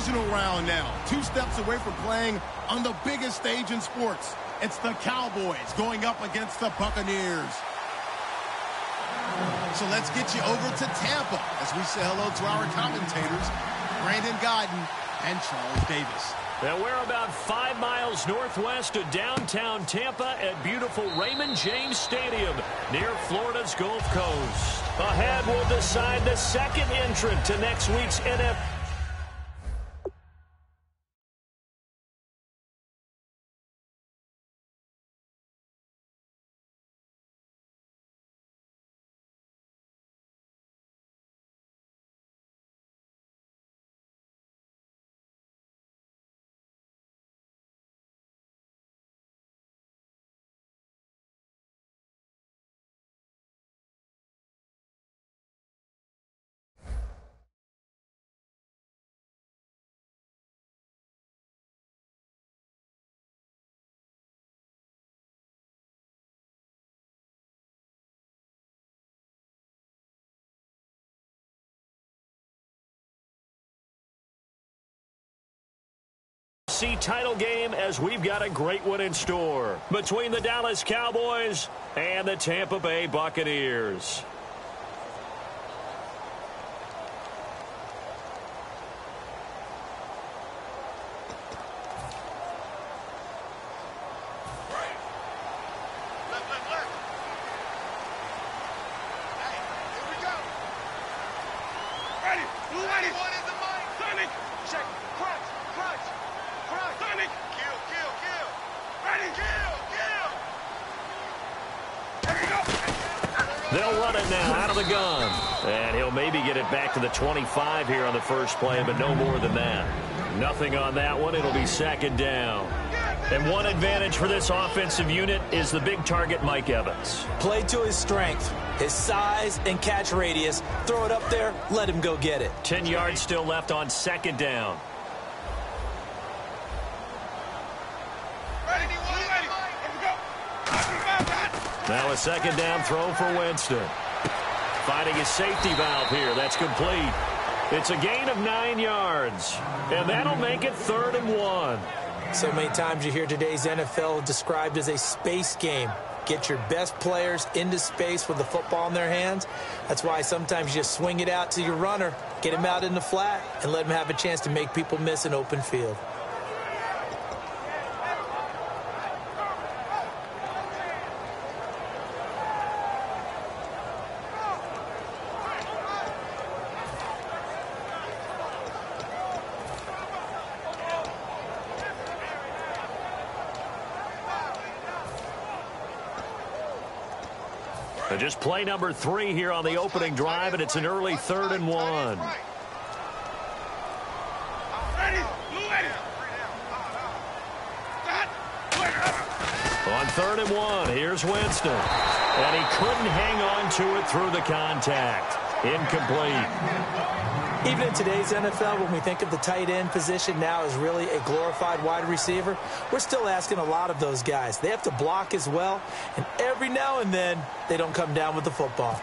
divisional round now. 2 steps away from playing on the biggest stage in sports. It's the Cowboys going up against the Buccaneers. So let's get you over to Tampa as we say hello to our commentators, Brandon Godden and Charles Davis. Now we're about 5 miles northwest of downtown Tampa at beautiful Raymond James Stadium near Florida's Gulf Coast. Ahead, we'll decide the second entrant to next week's NFL. Title game as we've got a great one in store between the Dallas Cowboys and the Tampa Bay Buccaneers. They'll run it now out of the gun. And he'll maybe get it back to the 25 here on the first play, but no more than that. Nothing on that one. It'll be second down. And one advantage for this offensive unit is the big target, Mike Evans. Play to his strength, his size and catch radius. Throw it up there, let him go get it. 10 yards still left on second down. Now a second down throw for Winston. Finding his safety valve here. That's complete. It's a gain of 9 yards. And that'll make it 3rd and 1. So many times you hear today's NFL described as a space game. Get your best players into space with the football in their hands. That's why sometimes you just swing it out to your runner, get him out in the flat, and let him have a chance to make people miss an open field. Just play number 3 here on the opening drive, and it's an early 3rd and 1. On 3rd and 1, here's Winston. And he couldn't hang on to it through the contact. Incomplete. Even in today's NFL, when we think of the tight end position now as really a glorified wide receiver, we're still asking a lot of those guys. They have to block as well, and every now and then, they don't come down with the football.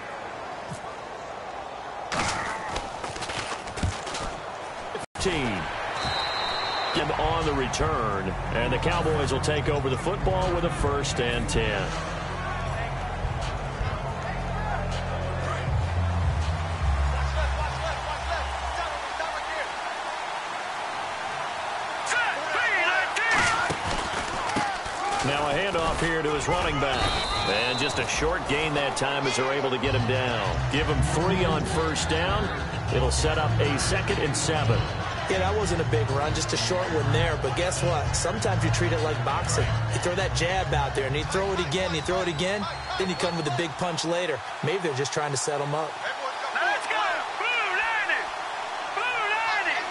Him on the return, and the Cowboys will take over the football with a 1st and 10. Now a handoff here to his running back. And just a short gain that time as they're able to get him down. Give him 3 on 1st down. It'll set up a 2nd and 7. Yeah, that wasn't a big run, just a short one there. But guess what? Sometimes you treat it like boxing. You throw that jab out there, and you throw it again, you throw it again, then you come with a big punch later. Maybe they're just trying to set him up. Let's go! Blue lining! Blue lining!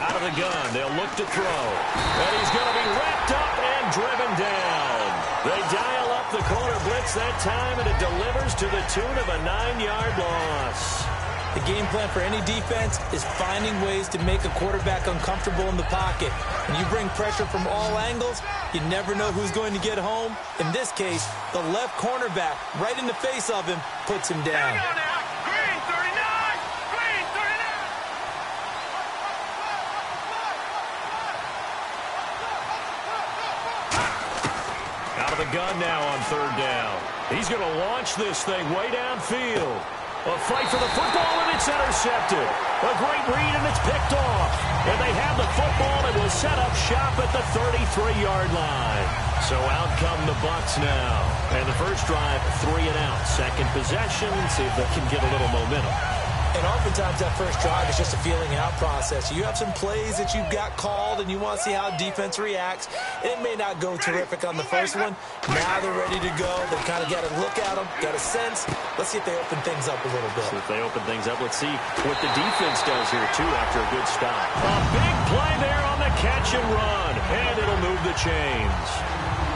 Out of the gun, they'll look to throw. And he's going to be wrapped up and driven down. They dial up the corner blitz that time, and it delivers to the tune of a 9-yard loss. The game plan for any defense is finding ways to make a quarterback uncomfortable in the pocket. When you bring pressure from all angles, you never know who's going to get home. In this case, the left cornerback, right in the face of him, puts him down. Hang on now. Green, 39. gun now on third down. He's going to launch this thing way downfield. A fight for the football, and it's intercepted. A great read, and it's picked off. And they have the football and will set up shop at the 33-yard line. So out come the Bucs now. And the first drive, 3 and out. Second possession, see if they can get a little momentum. And oftentimes that first drive is just a feeling out process. You have some plays that you've got called, and you want to see how defense reacts. It may not go terrific on the first one. Now they're ready to go. They've kind of got to look at them, got a sense. Let's see if they open things up a little bit. See if they open things up. Let's see what the defense does here, too, after a good stop. A big play there on the catch and run, and it'll move the chains.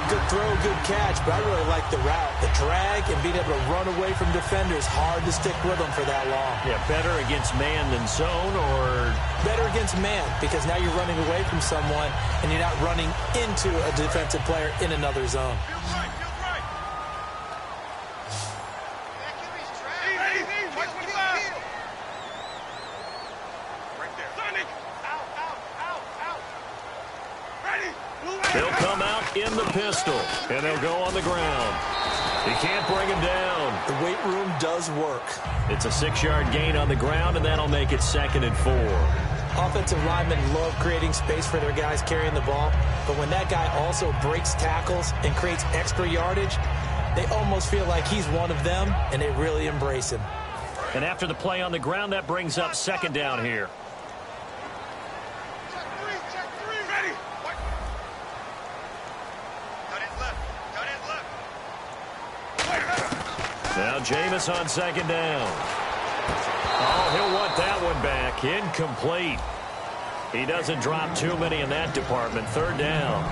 Good throw, good catch, but I really like the route. The drag and being able to run away from defenders, hard to stick with them for that long. Yeah, better against man than zone, or? Better against man, because now you're running away from someone and you're not running into a defensive player in another zone. They'll come out in the pistol, and they'll go on the ground. He can't bring him down. The weight room does work. It's a 6-yard gain on the ground, and that'll make it 2nd and 4. Offensive linemen love creating space for their guys carrying the ball, but when that guy also breaks tackles and creates extra yardage, they almost feel like he's one of them, and they really embrace him. And after the play on the ground, that brings up 2nd down here. Now Jameis on 2nd down. Oh, he'll want that one back. Incomplete. He doesn't drop too many in that department. 3rd down.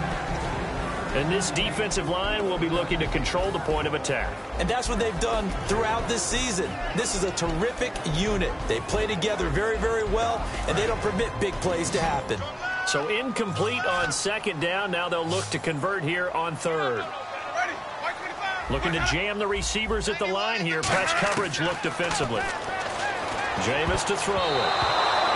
And this defensive line will be looking to control the point of attack. And that's what they've done throughout this season. This is a terrific unit. They play together very, very well, and they don't permit big plays to happen. So incomplete on 2nd down. Now they'll look to convert here on 3rd. Looking to jam the receivers at the line here. Press coverage look defensively. Jameis to throw it.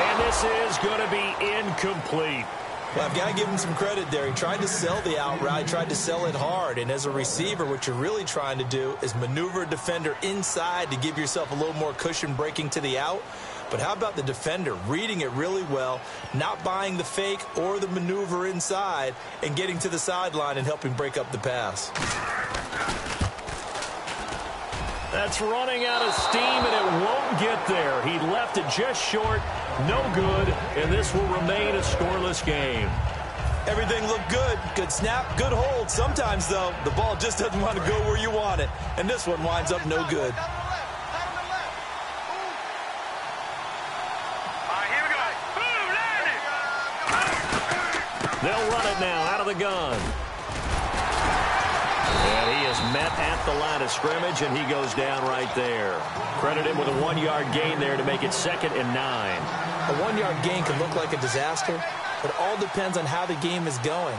And this is going to be incomplete. Well, I've got to give him some credit there. He tried to sell the out route, tried to sell it hard. And as a receiver, what you're really trying to do is maneuver a defender inside to give yourself a little more cushion breaking to the out. But how about the defender reading it really well, not buying the fake or the maneuver inside, and getting to the sideline and helping break up the pass. That's running out of steam, and it won't get there. He left it just short. No good, and this will remain a scoreless game. Everything looked good. Good snap, good hold. Sometimes, though, the ball just doesn't want to go where you want it, and this one winds up no good. They'll run it now out of the gun. And he is met at the line of scrimmage, and he goes down right there. Credit him with a 1-yard gain there to make it 2nd and 9. A 1-yard gain can look like a disaster, but it all depends on how the game is going.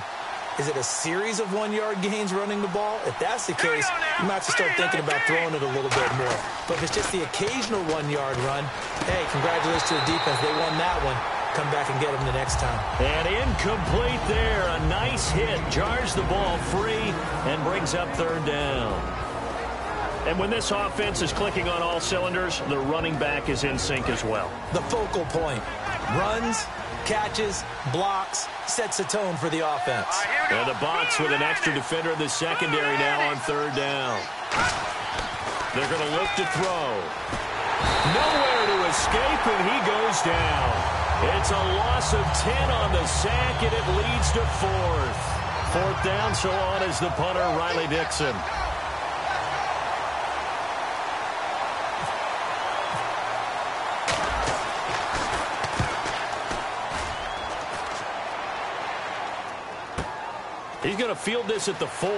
Is it a series of 1-yard gains running the ball? If that's the case, you might have to start thinking about throwing it a little bit more. But if it's just the occasional 1-yard run, hey, congratulations to the defense. They won that one. Come back and get them the next time. And incomplete there. A nice hit. Jars the ball free and brings up 3rd down. And when this offense is clicking on all cylinders, the running back is in sync as well. The focal point. Runs, catches, blocks, sets a tone for the offense. And the Bucs with an extra defender in the secondary now on 3rd down. They're going to look to throw. Nowhere to escape, and he goes down. It's a loss of 10 on the sack, and it leads to 4th. 4th down, so on is the punter, Riley Dixon. He's going to field this at the 4.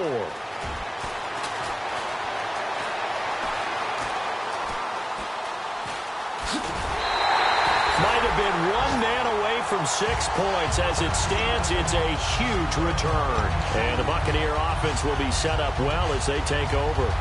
Might have been one man away from 6 points. As it stands, it's a huge return. And the Buccaneer offense will be set up well as they take over.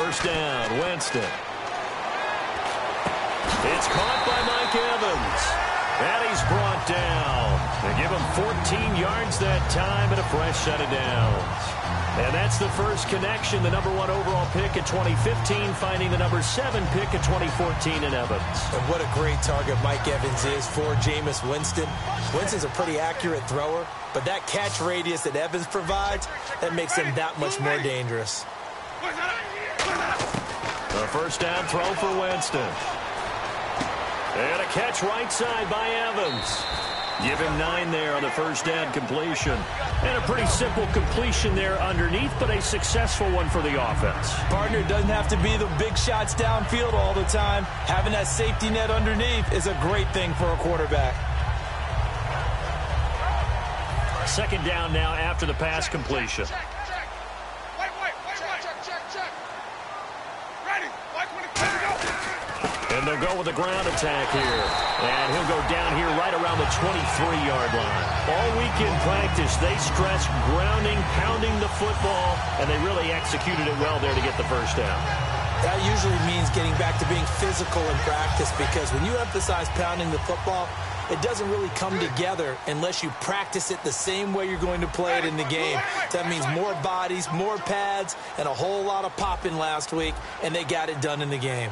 First down, Winston. It's caught by Mike Evans. And he's brought down. They give him 14 yards that time and a fresh set of downs. And that's the first connection, the number 1 overall pick in 2015, finding the number 7 pick in 2014 in Evans. And what a great target Mike Evans is for Jameis Winston. Winston's a pretty accurate thrower, but that catch radius that Evans provides, that makes him that much more dangerous. A first down throw for Winston. And a catch right side by Evans. Give him 9 there on the first down completion. And a pretty simple completion there underneath, but a successful one for the offense. Partner, doesn't have to be the big shots downfield all the time. Having that safety net underneath is a great thing for a quarterback. Second down now after the pass completion. And they'll go with the ground attack here. And he'll go down here right around the 23-yard line. All week in practice, they stressed grounding, pounding the football, and they really executed it well there to get the first down. That usually means getting back to being physical in practice, because when you emphasize pounding the football, it doesn't really come together unless you practice it the same way you're going to play it in the game. That means more bodies, more pads, and a whole lot of popping last week, and they got it done in the game.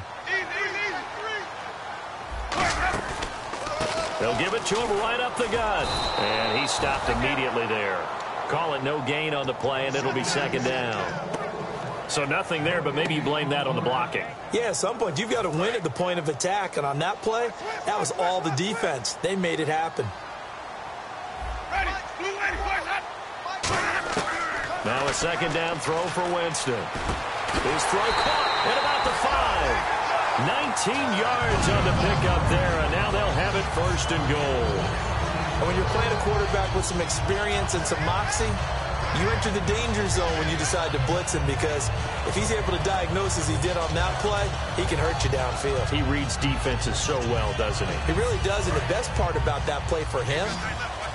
They'll give it to him right up the gut. And he stopped immediately there. Call it no gain on the play, and it'll be second down. So nothing there, but maybe you blame that on the blocking. Yeah, at some point, you've got to win at the point of attack. And on that play, that was all the defense. They made it happen. Now a second down throw for Winston. His throw caught at about the 5. 19 yards on the pickup there, and now they'll have it first and goal. And when you're playing a quarterback with some experience and some moxie, you enter the danger zone when you decide to blitz him, because if he's able to diagnose as he did on that play, he can hurt you downfield. He reads defenses so well, doesn't he? He really does, and the best part about that play for him,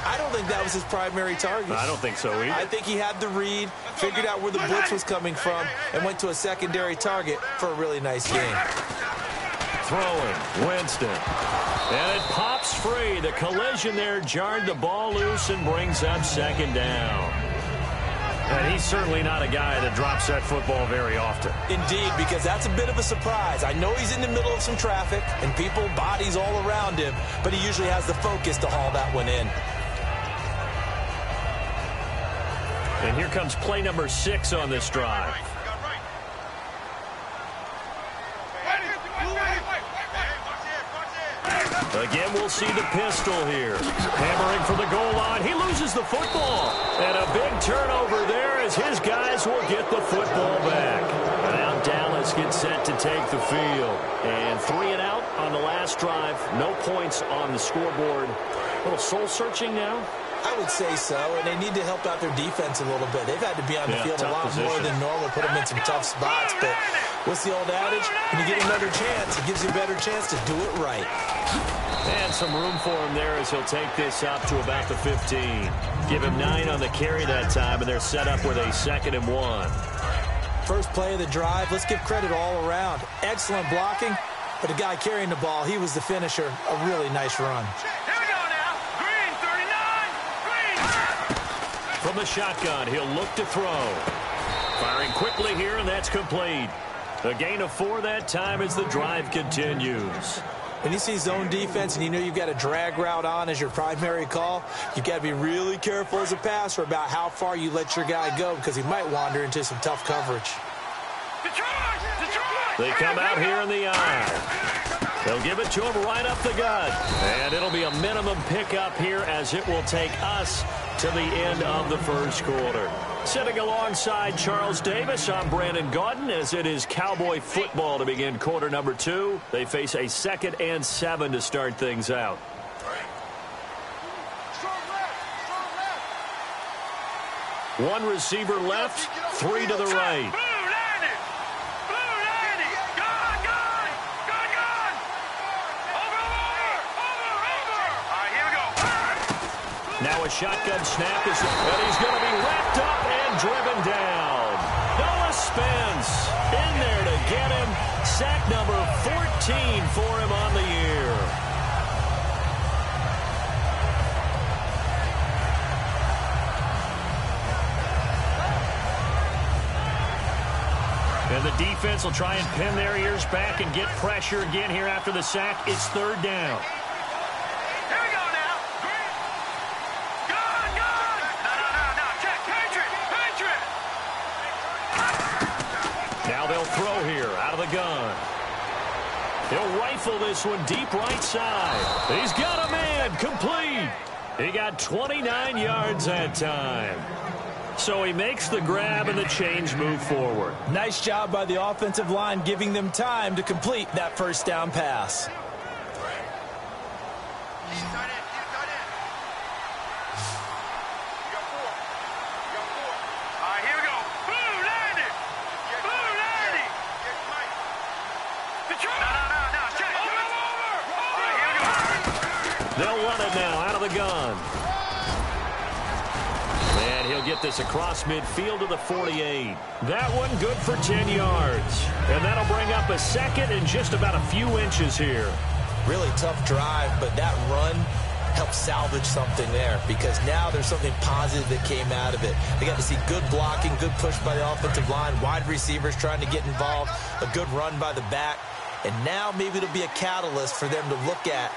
I don't think that was his primary target. I don't think so either. I think he had the read, figured out where the blitz was coming from, and went to a secondary target for a really nice game. Throwing, Winston. And it pops free. The collision there jarred the ball loose and brings up second down. And he's certainly not a guy that drops that football very often. Indeed, because that's a bit of a surprise. I know he's in the middle of some traffic and people, bodies all around him, but he usually has the focus to haul that one in. And here comes play number 6 on this drive. Again, we'll see the pistol here. Hammering for the goal line. He loses the football. And a big turnover there as his guys will get the football back. And now Dallas gets set to take the field. And 3 and out on the last drive. No points on the scoreboard. A little soul-searching now. I would say so, and they need to help out their defense a little bit. They've had to be on the field a lot more than normal, put them in some tough spots. But what's the old adage? When you get another chance, it gives you a better chance to do it right. And some room for him there as he'll take this up to about the 15. Give him 9 on the carry that time, and they're set up with a 2nd and 1. First play of the drive, let's give credit all around. Excellent blocking, but the guy carrying the ball, he was the finisher. A really nice run. From the shotgun, he'll look to throw. Firing quickly here, and that's complete. A gain of 4 that time as the drive continues. When you see zone defense and you know you've got a drag route on as your primary call, you've got to be really careful as a passer about how far you let your guy go, because he might wander into some tough coverage. They come out here in the eye. They'll give it to him right up the gut. And it'll be a minimum pickup here as it will take us to the end of the first quarter. Sitting alongside Charles Davis, I'm Brandon Gaudin, as it is Cowboy football to begin quarter number 2. They face a 2nd and 7 to start things out. One receiver left, 3 to the right. Now a shotgun snap, and he's going to be wrapped up and driven down. Noah Spence in there to sack number 14 for him on the year. And the defense will try and pin their ears back and get pressure again here after the sack. It's third down. Here we go now. Good. No. Check. Patriot. Now they'll throw here out of the gun. He'll rifle this one deep right side. He's got a man. Complete. He got 29 yards that time. So he makes the grab and the chains move forward. Nice job by the offensive line giving them time to complete that first down pass. They'll run it now out of the gun. And he'll get this across midfield to the 48. That one good for 10 yards. And that'll bring up a second and just about a few inches here. Really tough drive, but that run helped salvage something there because now there's something positive that came out of it. They got to see good blocking, good push by the offensive line, wide receivers trying to get involved, a good run by the back. And now maybe it'll be a catalyst for them to look at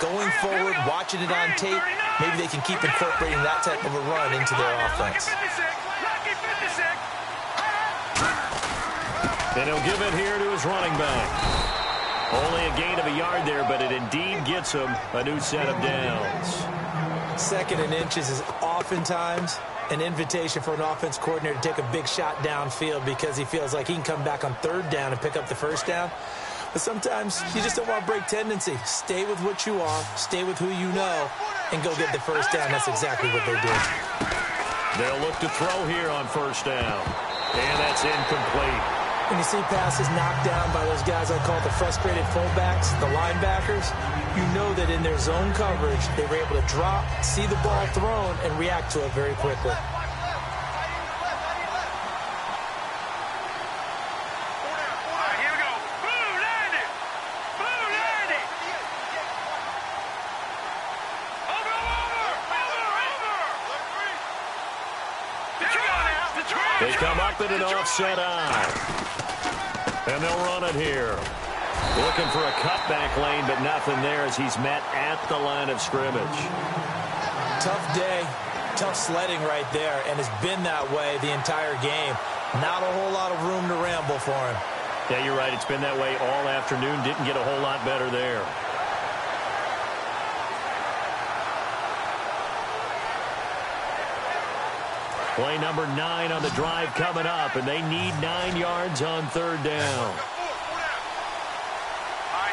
going forward, watching it on tape. Maybe they can keep incorporating that type of a run into their offense. And he'll give it here to his running back. Only a gain of a yard there, but it indeed gets him a new set of downs. Second and inches is oftentimes an invitation for an offense coordinator to take a big shot downfield because he feels like he can come back on third down and pick up the first down. But sometimes you just don't want to break tendency. Stay with what you are, stay with who you know, and go get the first down. That's exactly what they did. They'll look to throw here on first down. And that's incomplete. When you see passes knocked down by those guys I call the frustrated fullbacks, the linebackers, you know that in their zone coverage, they were able to drop, see the ball thrown, and react to it very quickly. They come up in an offset eye. And they'll run it here. Looking for a cutback lane, but nothing there as he's met at the line of scrimmage. Tough day, tough sledding right there, and it's been that way the entire game. Not a whole lot of room to ramble for him. Yeah, you're right. It's been that way all afternoon. Didn't get a whole lot better there. Play number 9 on the drive coming up, and they need 9 yards on third down.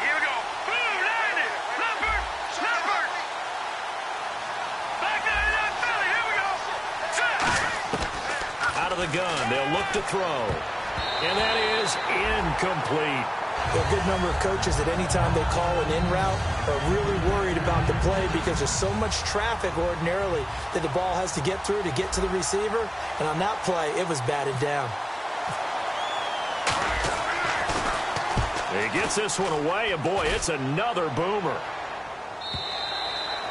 Here we go. Boom, landed. Leopard. Back down that belly. Here we go. Set. Out of the gun, they'll look to throw. And that is incomplete. A good number of coaches at any time they call an in route are really worried about the play because there's so much traffic ordinarily that the ball has to get through to get to the receiver. And on that play, it was batted down. He gets this one away, and boy, it's another boomer.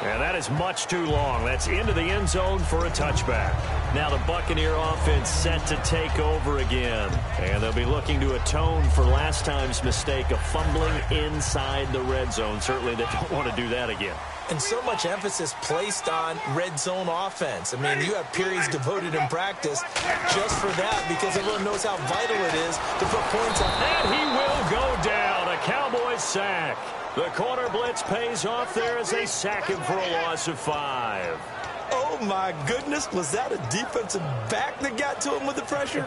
And that is much too long. That's into the end zone for a touchback. Now the Buccaneer offense set to take over again. And they'll be looking to atone for last time's mistake of fumbling inside the red zone. Certainly they don't want to do that again. And so much emphasis placed on red zone offense. I mean, you have periods devoted in practice just for that because everyone knows how vital it is to put points on. And he will go down. A Cowboys sack. The corner blitz pays off there as they sack him for a loss of 5. Oh, my goodness. Was that a defensive back that got to him with the pressure?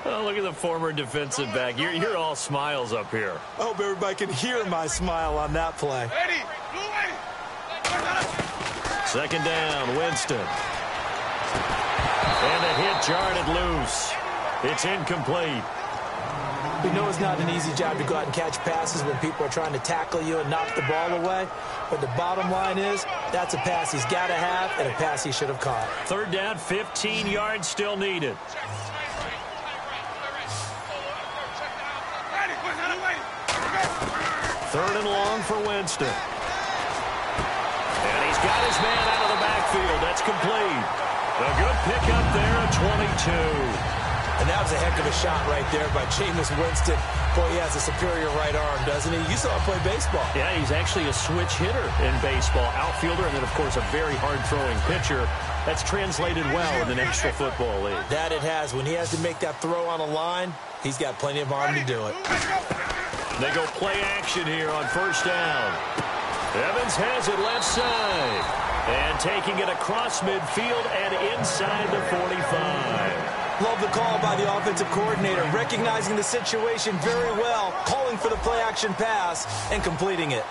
Oh, look at the former defensive back. You're all smiles up here. I hope everybody can hear my smile on that play. Second down, Winston. And the hit jarred it loose. It's incomplete. We know it's not an easy job to go out and catch passes when people are trying to tackle you and knock the ball away. But the bottom line is, that's a pass he's got to have and a pass he should have caught. Third down, 15 yards still needed. 3rd and long for Winston. And he's got his man out of the backfield. That's complete. A good pickup there at 22. And that was a heck of a shot right there by Jameis Winston. Boy, he has a superior right arm, doesn't he? You saw him play baseball. Yeah, he's actually a switch hitter in baseball. Outfielder, and then, of course, a very hard-throwing pitcher. That's translated well in the National Football League. That it has. When he has to make that throw on a line, he's got plenty of arm to do it. They go play action here on 1st down. Evans has it left side. And taking it across midfield and inside the 45. Love the call by the offensive coordinator, recognizing the situation very well, calling for the play-action pass, and completing it.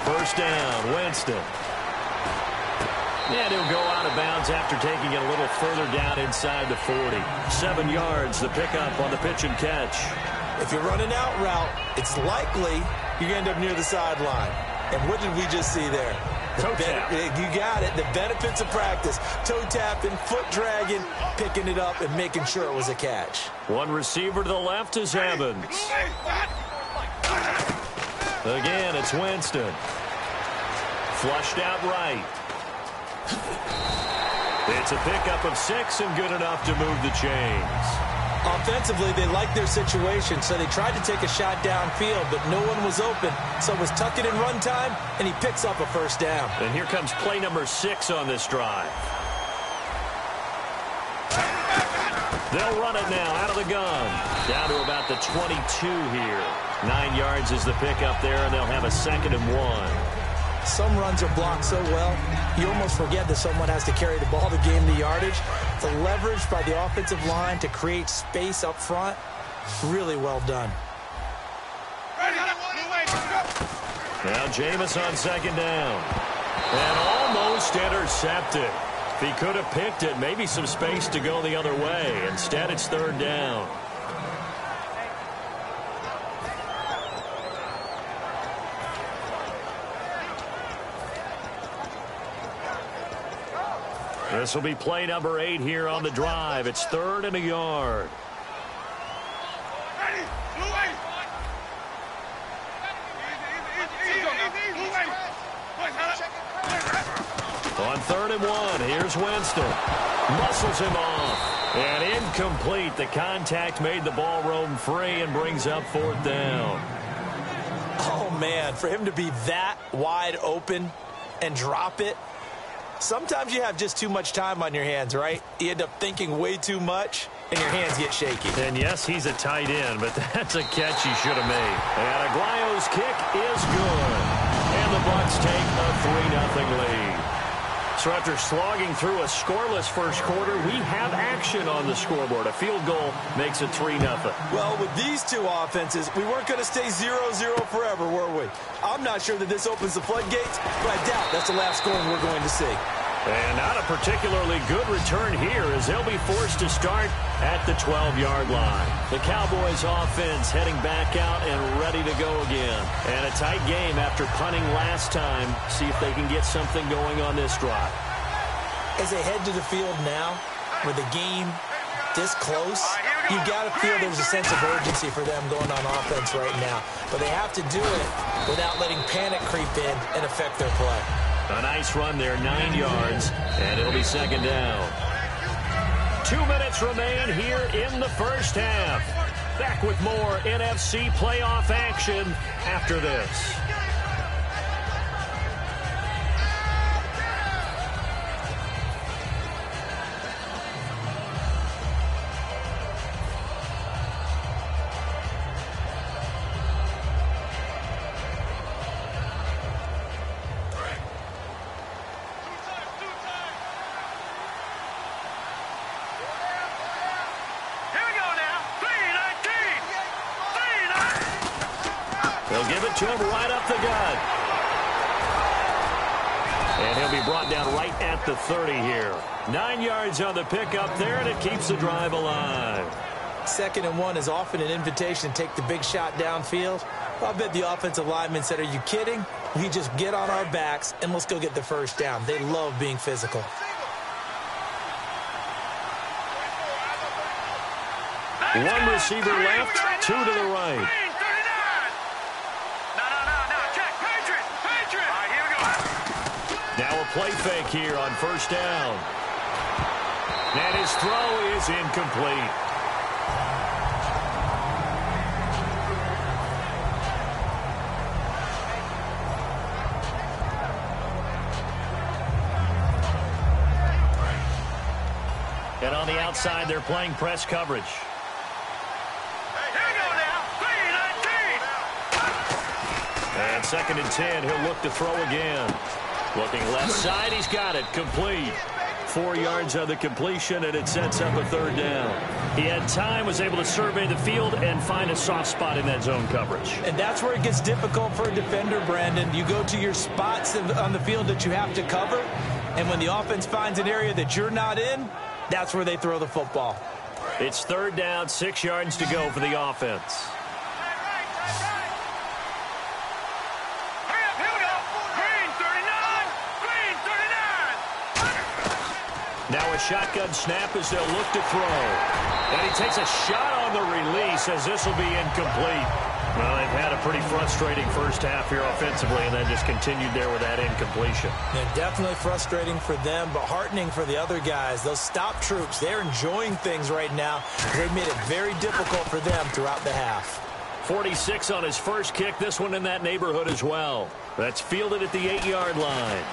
1st down, Winston. And he'll go out of bounds after taking it a little further down inside the 40. 7 yards, the pickup on the pitch and catch. If you're running out route, it's likely you're going to end up near the sideline. And what did we just see there? Toe tap. You got it. The benefits of practice. Toe tapping, foot dragging, picking it up, and making sure it was a catch. One receiver to the left is Evans. Again, it's Winston. Flushed out right. It's a pickup of 6 and good enough to move the chains. Offensively, they liked their situation, so they tried to take a shot downfield, but no one was open. So it was tuck it in run time, and he picks up a 1st down. And here comes play number 6 on this drive. They'll run it now out of the gun. Down to about the 22 here. 9 yards is the pickup there, and they'll have a 2nd and 1. Some runs are blocked so well, you almost forget that someone has to carry the ball to gain the yardage. The leverage by the offensive line to create space up front, really well done. Now Jameis on 2nd down. And almost intercepted. If he could have picked it, maybe some space to go the other way. Instead, it's 3rd down. This will be play number 8 here on the drive. It's 3rd and a yard. On 3rd and 1, here's Winston. Muscles him off. And incomplete. The contact made the ball roam free and brings up 4th down. Oh, man, for him to be that wide open and drop it. Sometimes you have just too much time on your hands, right? You end up thinking way too much, and your hands get shaky. And yes, he's a tight end, but that's a catch he should have made. And Aguayo's kick is good. And the Bucs take a 3-0 lead. So after slogging through a scoreless first quarter, we have action on the scoreboard. A field goal makes it 3-0. Well, with these two offenses, we weren't going to stay 0-0 forever, were we? I'm not sure that this opens the floodgates, but I doubt that's the last scoring we're going to see. And not a particularly good return here as they'll be forced to start at the 12-yard line. The Cowboys offense heading back out and ready to go again. And a tight game after punting last time. See if they can get something going on this drive. As they head to the field now, with the game this close, you got to feel there's a sense of urgency for them going on offense right now. But they have to do it without letting panic creep in and affect their play. A nice run there, 9 yards, and it'll be 2nd down. 2 minutes remain here in the first half. Back with more NFC playoff action after this. To him right up the gut. And he'll be brought down right at the 30 here. 9 yards on the pickup there, and it keeps the drive alive. 2nd and 1 is often an invitation to take the big shot downfield. I bet the offensive lineman said, are you kidding? We just get on our backs, and let's go get the 1st down. They love being physical. One receiver left, two to the right. Now a play fake here on first down. And his throw is incomplete. And on the outside, they're playing press coverage. And 2nd and 10, he'll look to throw again. Looking left side, he's got it, complete. 4 yards on the completion, and it sets up a 3rd down. He had time, was able to survey the field and find a soft spot in that zone coverage. And that's where it gets difficult for a defender, Brandon. You go to your spots on the field that you have to cover, and when the offense finds an area that you're not in, that's where they throw the football. It's 3rd down, 6 yards to go for the offense. Now a shotgun snap as they'll look to throw. And he takes a shot on the release as this will be incomplete. Well, they've had a pretty frustrating first half here offensively, and then just continued there with that incompletion. Yeah, definitely frustrating for them, but heartening for the other guys. Those stop troops, they're enjoying things right now. They've made it very difficult for them throughout the half. 46 on his first kick, this one in that neighborhood as well. That's fielded at the 8-yard line.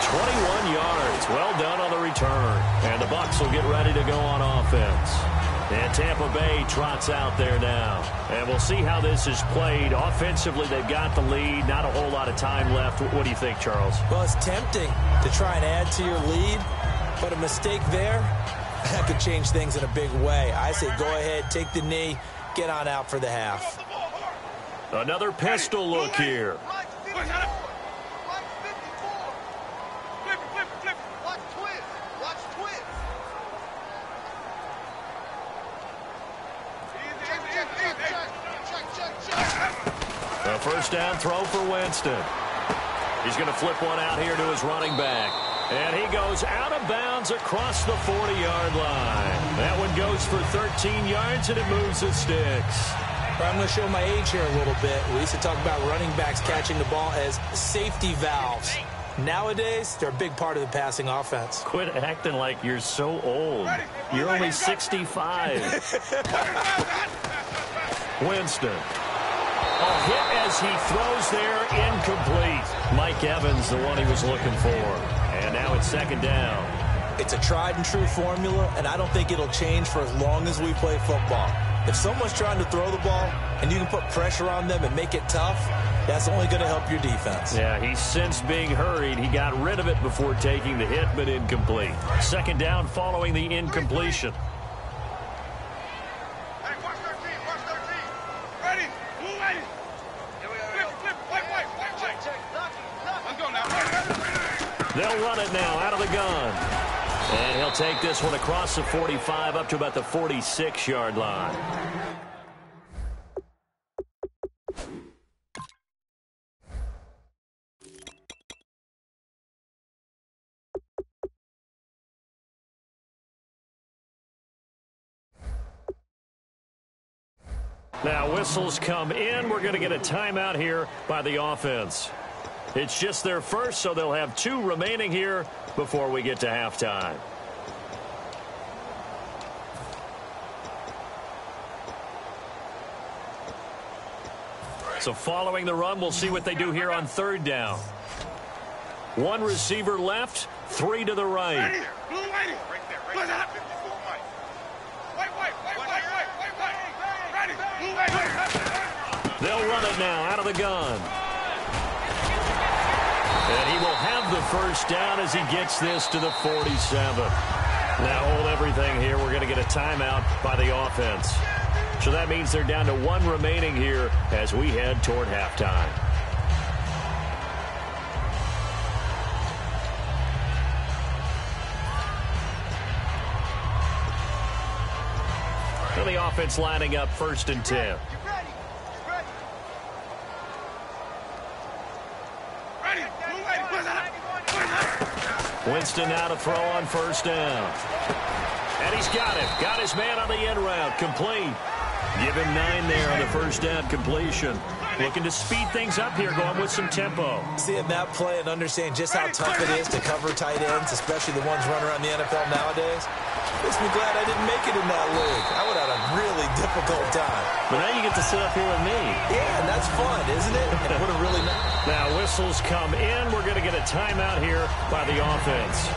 21 yards. Well done on the return. And the Bucs will get ready to go on offense. And Tampa Bay trots out there now. And we'll see how this is played. Offensively, they've got the lead. Not a whole lot of time left. What do you think, Charles? Well, it's tempting to try and add to your lead, but a mistake there, that could change things in a big way. I say go ahead, take the knee, get on out for the half. Another pistol look here. A first down throw for Winston. He's going to flip one out here to his running back. And he goes out of bounds across the 40-yard line. That one goes for 13 yards, and it moves the sticks. I'm going to show my age here a little bit. We used to talk about running backs catching the ball as safety valves. Nowadays, they're a big part of the passing offense. Quit acting like you're so old. You're only 65. Winston. A hit as he throws there, incomplete. Mike Evans, the one he was looking for. And now it's 2nd down. It's a tried and true formula, and I don't think it'll change for as long as we play football. If someone's trying to throw the ball and you can put pressure on them and make it tough, that's only going to help your defense. Yeah, he's sensed being hurried. He got rid of it before taking the hit, but incomplete. 2nd down following the incompletion. They'll run it now out of the gun. And he'll take this one across the 45 up to about the 46-yard line. Now whistles come in. We're going to get a timeout here by the offense. It's just their first, so they'll have 2 remaining here before we get to halftime. So following the run, we'll see what they do here on 3rd down. 1 receiver left, 3 to the right. They'll run it now out of the gun. And he will have the first down as he gets this to the 47. Now hold everything here. We're going to get a timeout by the offense. So that means they're down to 1 remaining here as we head toward halftime. So the offense lining up 1st and 10. Winston now to throw on 1st down. And he's got it. Got his man on the end route. Complete. Give him 9 there on the first down completion. Looking to speed things up here, going with some tempo. Seeing that play and understanding just how tough it is to cover tight ends, especially the ones running around the NFL nowadays, makes me glad I didn't make it in that league. I would have had a really difficult time. But now you get to sit up here with me. Yeah, and that's fun, isn't it? And it would have really... Now whistles come in. We're going to get a timeout here by the offense.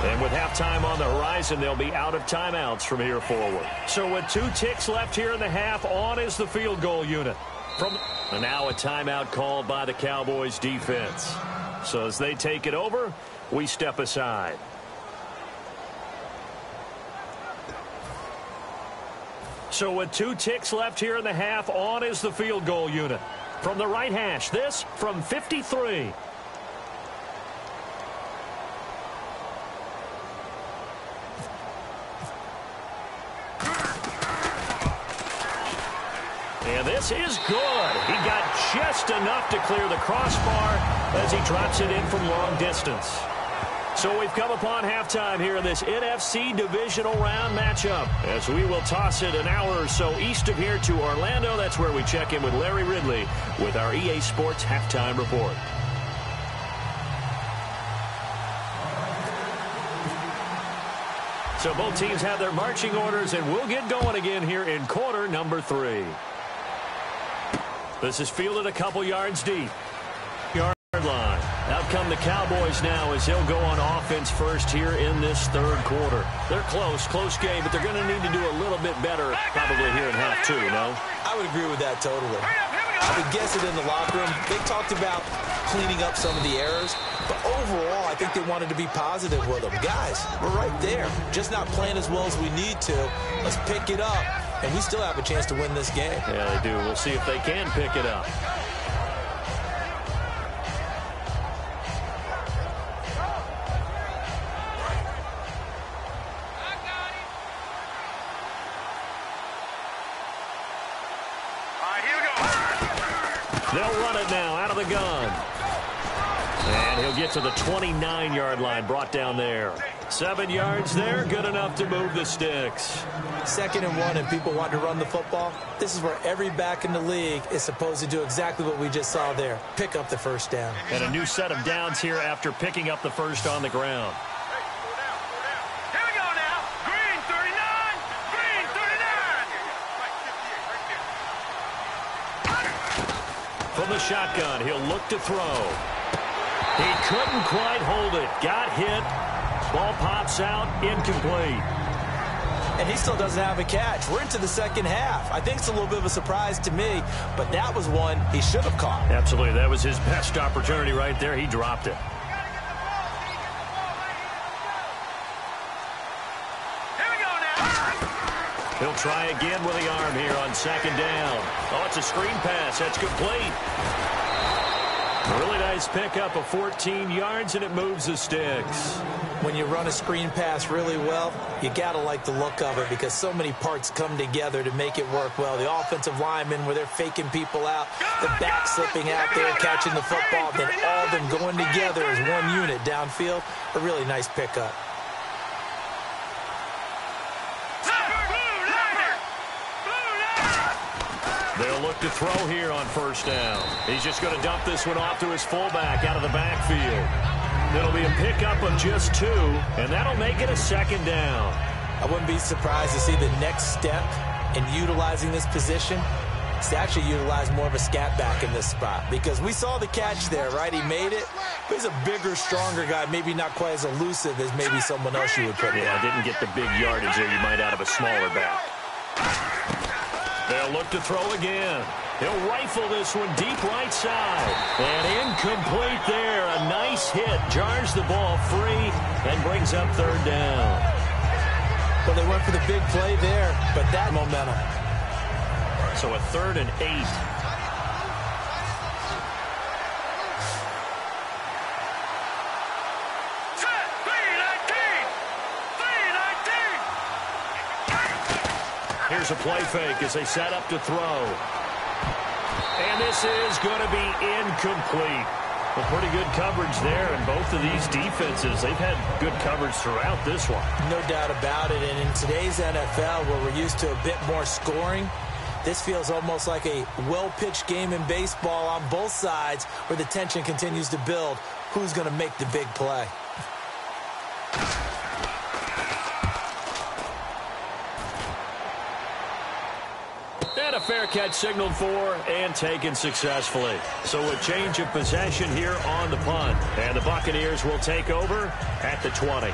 And with halftime on the horizon, they'll be out of timeouts from here forward. So with 2 ticks left here in the half, on is the field goal unit. And now a timeout called by the Cowboys defense. So as they take it over, we step aside. So with 2 ticks left here in the half, on is the field goal unit. From the right hash, this from 53. And this is good. He got just enough to clear the crossbar as he drops it in from long distance. So we've come upon halftime here in this NFC divisional round matchup, as we will toss it an hour or so east of here to Orlando. That's where we check in with Larry Ridley with our EA Sports halftime report. So both teams have their marching orders, and we'll get going again here in quarter number 3. This is fielded a couple yards deep. Yard line. Out come the Cowboys now as they'll go on offense first here in this third quarter. They're close game, but they're going to need to do a little bit better probably here in half 2, no? I would agree with that totally. I would guess it in the locker room. They talked about cleaning up some of the errors, but overall, I think they wanted to be positive with them. Guys, we're right there. Just not playing as well as we need to. Let's pick it up, and we still have a chance to win this game. Yeah, they do. We'll see if they can pick it up. They'll run it now out of the gun. And he'll get to the 29-yard line, brought down there. 7 yards there, good enough to move the sticks. 2nd and 1, and people want to run the football. This is where every back in the league is supposed to do exactly what we just saw there. Pick up the first down. And a new set of downs here after picking up the first on the ground. Here we go now. Green 39. Green 39. From the shotgun, he'll look to throw. He couldn't quite hold it. Got hit. Ball pops out. Incomplete. And he still doesn't have a catch. We're into the second half. I think it's a little bit of a surprise to me, but that was one he should have caught. Absolutely. That was his best opportunity right there. He dropped it. Here we go now. He'll try again with the arm here on 2nd down. Oh, it's a screen pass. That's complete. A really nice pickup of 14 yards, and it moves the sticks. When you run a screen pass really well, you got to like the look of it because so many parts come together to make it work well. The offensive linemen, where they're faking people out, the back slipping out there, catching the football, then all of them going together as one unit downfield. A really nice pickup. They'll look to throw here on 1st down. He's just going to dump this one off to his fullback out of the backfield. It'll be a pickup of just 2, and that'll make it a 2nd down. I wouldn't be surprised to see the next step in utilizing this position is to actually utilize more of a scat back in this spot because we saw the catch there, right? He made it. But he's a bigger, stronger guy, maybe not quite as elusive as maybe someone else you would put in. Yeah, didn't get the big yardage there you might out of a smaller back. They'll look to throw again. He'll rifle this one deep right side. And incomplete there. A nice hit. Jars the ball free and brings up 3rd down. Well, they went for the big play there, but that momentum. So a 3rd and 8. Here's a play fake as they set up to throw. And this is going to be incomplete. Well, pretty good coverage there, and both of these defenses, they've had good coverage throughout this one. No doubt about it, and in today's NFL, where we're used to a bit more scoring, this feels almost like a well-pitched game in baseball on both sides where the tension continues to build. Who's going to make the big play? And a fair catch signaled for and taken successfully. So a change of possession here on the punt. And the Buccaneers will take over at the 20.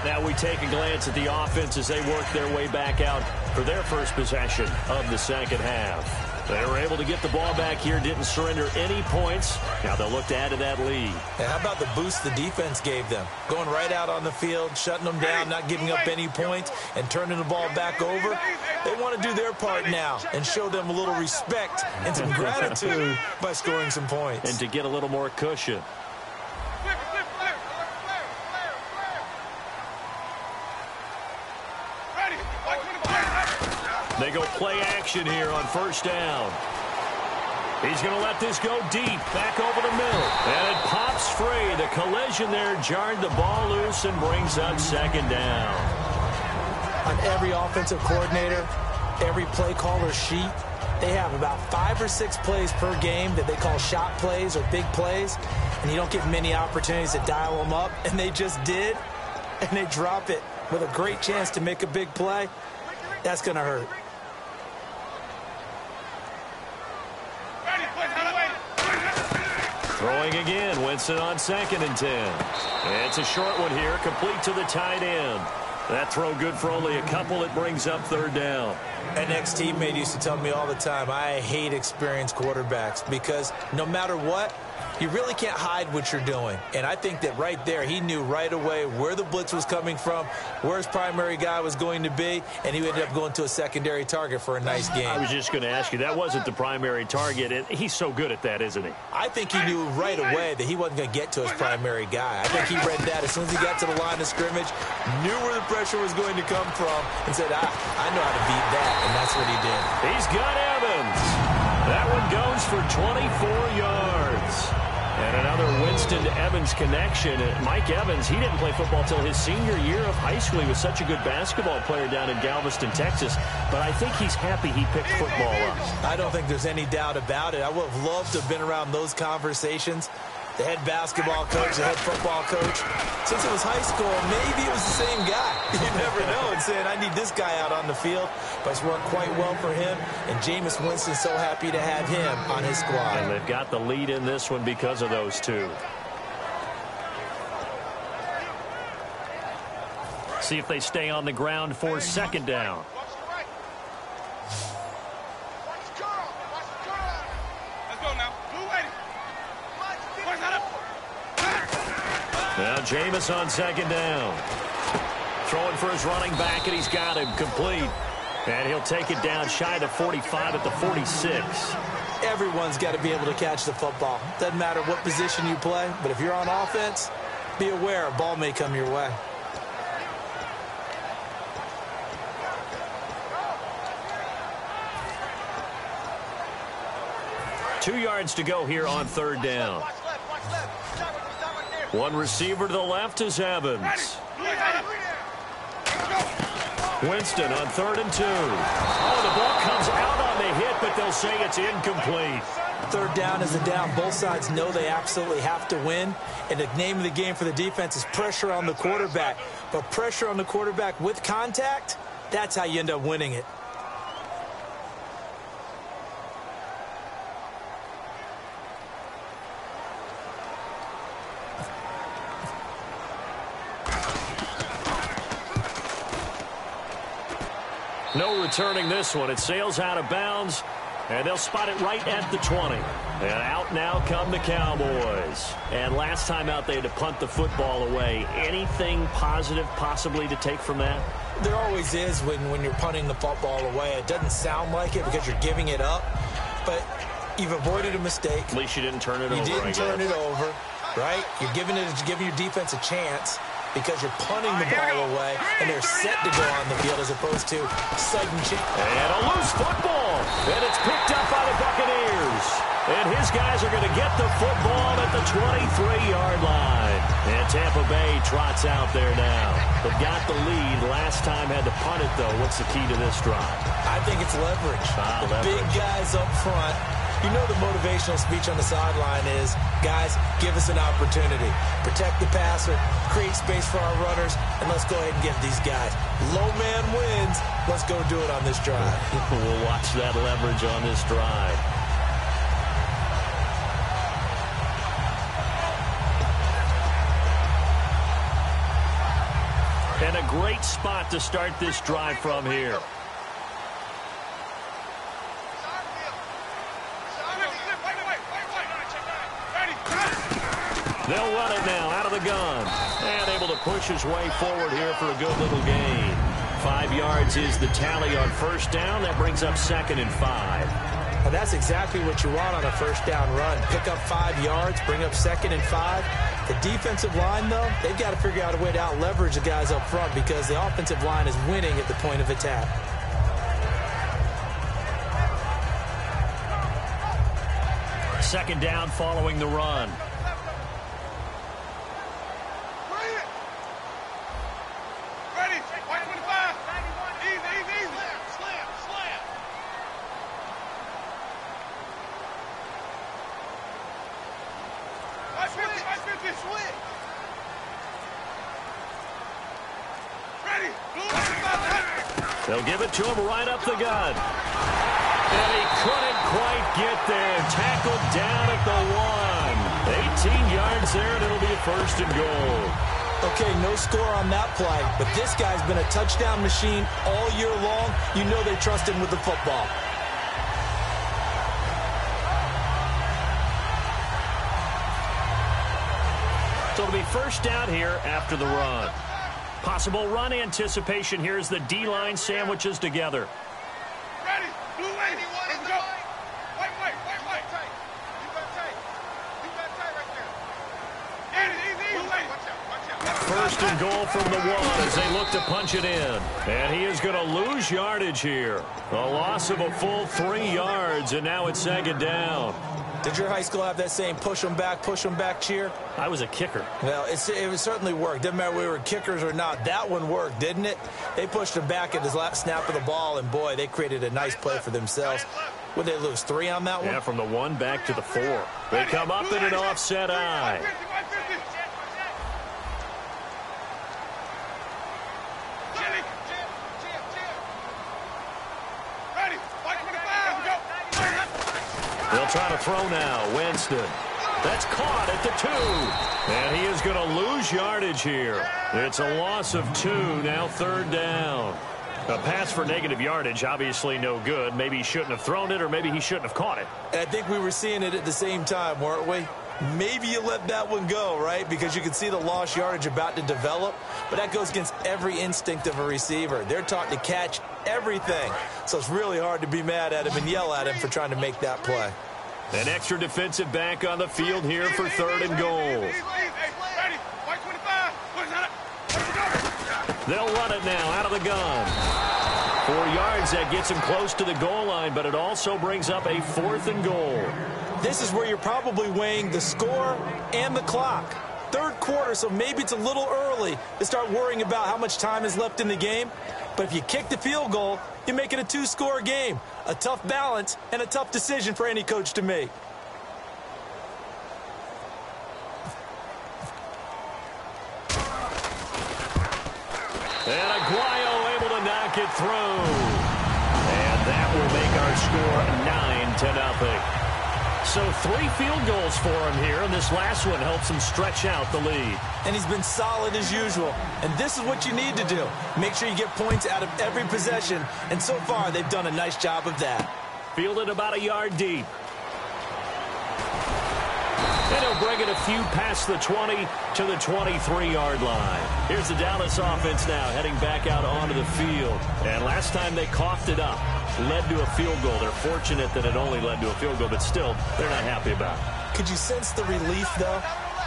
Now we take a glance at the offense as they work their way back out for their first possession of the second half. They were able to get the ball back here, didn't surrender any points. Now they'll look to add to that lead. And how about the boost the defense gave them? Going right out on the field, shutting them down, not giving up any points, and turning the ball back over. They want to do their part now and show them a little respect and some gratitude by scoring some points. And to get a little more cushion. They go play action here on first down. He's going to let this go deep, back over the middle. And it pops free. The collision there jarred the ball loose and brings up second down. On every offensive coordinator, every play caller sheet, they have about 5 or 6 plays per game that they call shot plays or big plays. And you don't get many opportunities to dial them up. And they just did. And they drop it with a great chance to make a big play. That's going to hurt. Throwing again, Winston on 2nd and 10. It's a short one here, complete to the tight end. That throw good for only a couple. It brings up third down. An ex-teammate used to tell me all the time, I hate experienced quarterbacks because no matter what, you really can't hide what you're doing. And I think that right there, he knew right away where the blitz was coming from, where his primary guy was going to be, and he ended up going to a secondary target for a nice game. I was just going to ask you, that wasn't the primary target. And he's so good at that, isn't he? I think he knew right away that he wasn't going to get to his primary guy. I think he read that as soon as he got to the line of scrimmage, knew where the pressure was going to come from, and said, I know how to beat that, and that's what he did. He's got Evans. That one goes for 24 yards. And another Winston to Evans connection. Mike Evans, he didn't play football till his senior year of high school. He was such a good basketball player down in Galveston, Texas. But I think he's happy he picked football up. I don't think there's any doubt about it. I would have loved to have been around those conversations. The head basketball coach, the head football coach. Since it was high school, maybe it was the same guy. You never know. And saying, I need this guy out on the field. But it's worked quite well for him. And Jameis Winston's so happy to have him on his squad. And they've got the lead in this one because of those two. See if they stay on the ground for second down. Now Jameis on second down. Throwing for his running back, and he's got him complete. And he'll take it down shy of the 45 at the 46. Everyone's got to be able to catch the football. Doesn't matter what position you play, but if you're on offense, be aware a ball may come your way. Two yards to go here on third down. One receiver to the left is Evans. Winston on 3rd and 2. Oh, the ball comes out on the hit, but they'll say it's incomplete. Third down is a down. Both sides know they absolutely have to win. And the name of the game for the defense is pressure on the quarterback. But pressure on the quarterback with contact, that's how you end up winning it. No returning this one. It sails out of bounds, and they'll spot it right at the 20. And out now come the Cowboys. And last time out, they had to punt the football away. Anything positive possibly to take from that? There always is when you're punting the football away. It doesn't sound like it because you're giving it up, but you've avoided a mistake. At least you didn't turn it over. You didn't turn it over, right? You're giving your defense a chance because you're punting the ball away, and they're set to go on the field as opposed to sudden change. And a loose football, and it's picked up by the Buccaneers. And his guys are going to get the football at the 23-yard line. And Tampa Bay trots out there now. They've got the lead. Last time had to punt it, though. What's the key to this drive? I think it's leverage. Leverage. Big guys up front. You know the motivational speech on the sideline is, guys, give us an opportunity. Protect the passer, create space for our runners, and let's go ahead and get these guys. Low man wins. Let's go do it on this drive. We'll watch that leverage on this drive. And a great spot to start this drive from here. They'll run it now out of the gun. And able to push his way forward here for a good little gain. 5 yards is the tally on first down. That brings up 2nd and 5. And that's exactly what you want on a first down run. Pick up 5 yards, bring up 2nd and 5. The defensive line, though, they've got to figure out a way to out-leverage the guys up front because the offensive line is winning at the point of attack. Second down following the run. They'll give it to him right up the gut. And he couldn't quite get there. Tackled down at the 1. 18 yards there, and it'll be a 1st and goal. Okay, no score on that play, but this guy's been a touchdown machine all year long. You know they trust him with the football. So it'll be first down here after the run. Possible run anticipation here as the D-line sandwiches together. Ready. Blue lane. Let's go. White. Tight. You got tight. right there. Easy. Blue lane. Watch out. First and goal from the 1 as they look to punch it in. And he is going to lose yardage here. A loss of a full 3 yards, and now it's 2nd down. Did your high school have that same push them back cheer? I was a kicker. Well, it certainly worked. Didn't matter if we were kickers or not. That one worked, didn't it? They pushed him back at his last snap of the ball, and boy, they created a nice play for themselves. Would they lose 3 on that one? Yeah, from the 1 back to the 4. They come up in an offset eye. They'll try to throw now. Winston. That's caught at the 2. And he is going to lose yardage here. It's a loss of 2. Now 3rd down. A pass for negative yardage, obviously no good. Maybe he shouldn't have thrown it, or maybe he shouldn't have caught it. And I think we were seeing it at the same time, weren't we? Maybe you let that one go, right? Because you can see the lost yardage about to develop. But that goes against every instinct of a receiver. They're taught to catch everything. So it's really hard to be mad at him and yell at him for trying to make that play. An extra defensive back on the field here for 3rd and goal. They'll run it now out of the gun. 4 yards, that gets him close to the goal line, but it also brings up a 4th and goal. This is where you're probably weighing the score and the clock. 3rd quarter, so maybe it's a little early to start worrying about how much time is left in the game. But if you kick the field goal, you make it a 2-score game. A tough balance and a tough decision for any coach to make. And Aguayo able to knock it through. And that will make our score 9-0. So 3 field goals for him here, and this last one helps him stretch out the lead. And he's been solid as usual. And this is what you need to do. Make sure you get points out of every possession. And so far, they've done a nice job of that. Fielded about a yard deep. And he'll bring it a few past the 20 to the 23-yard line. Here's the Dallas offense now heading back out onto the field. And last time they coughed it up, led to a field goal. They're fortunate that it only led to a field goal, but still, they're not happy about it. Could you sense the relief, though,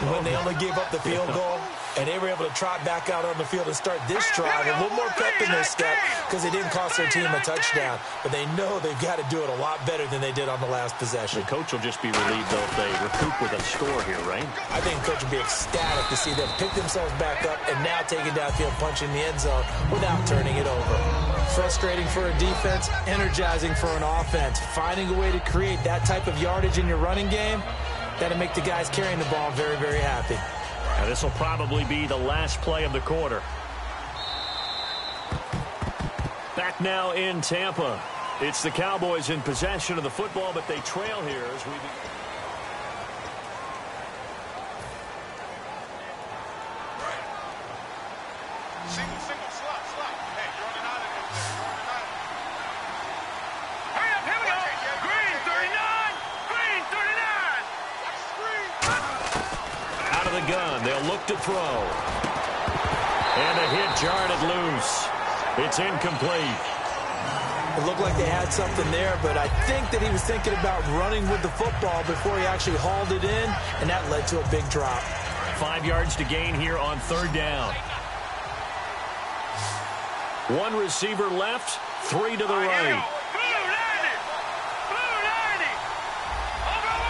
when they only gave up the field goal? And they were able to trot back out on the field and start this drive a little more pep in their step because they didn't cost their team a touchdown. But they know they've got to do it a lot better than they did on the last possession. The coach will just be relieved, though, if they recoup with a score here, right? I think the coach will be ecstatic to see them pick themselves back up and now take it downfield, punch in the end zone without turning it over. Frustrating for a defense, energizing for an offense. Finding a way to create that type of yardage in your running game, that'll make the guys carrying the ball very, very happy. Now, this will probably be the last play of the quarter. Back now in Tampa. It's the Cowboys in possession of the football, but they trail here as we... Single, slot. Hey, you're running out of it. Hurry up, here we go. Green, 39. Green, 39. Watch the screen. Out of the gun, they'll look to throw. And a hit jarred it loose. It's incomplete. It looked like they had something there, but I think that he was thinking about running with the football before he actually hauled it in, and that led to a big drop. 5 yards to gain here on third down. One receiver left, 3 to the right. Blue 90. Over.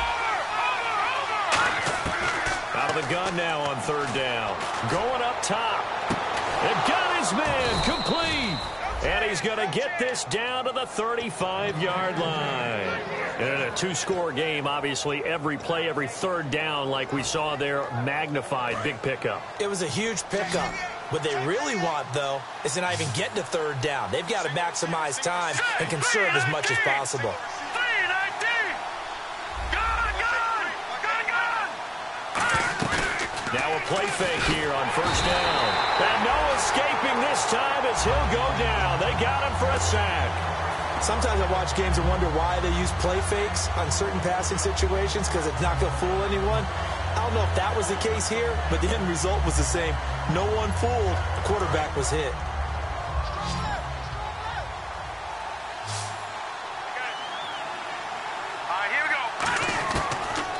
Out of the gun now on third down. Going up top. It got his man complete. And he's going to get this down to the 35-yard line. And in a two-score game, obviously, every play, every third down, like we saw there, magnified. Big pickup. It was a huge pickup. What they really want, though, is to not even get to third down. They've got to maximize time and conserve as much as possible. Now a play fake here on first down. And no escaping this time as he'll go down. They got him for a sack. Sometimes I watch games and wonder why they use play fakes on certain passing situations because it's not going to fool anyone. I don't know if that was the case here, but the end result was the same. No one fooled. The quarterback was hit.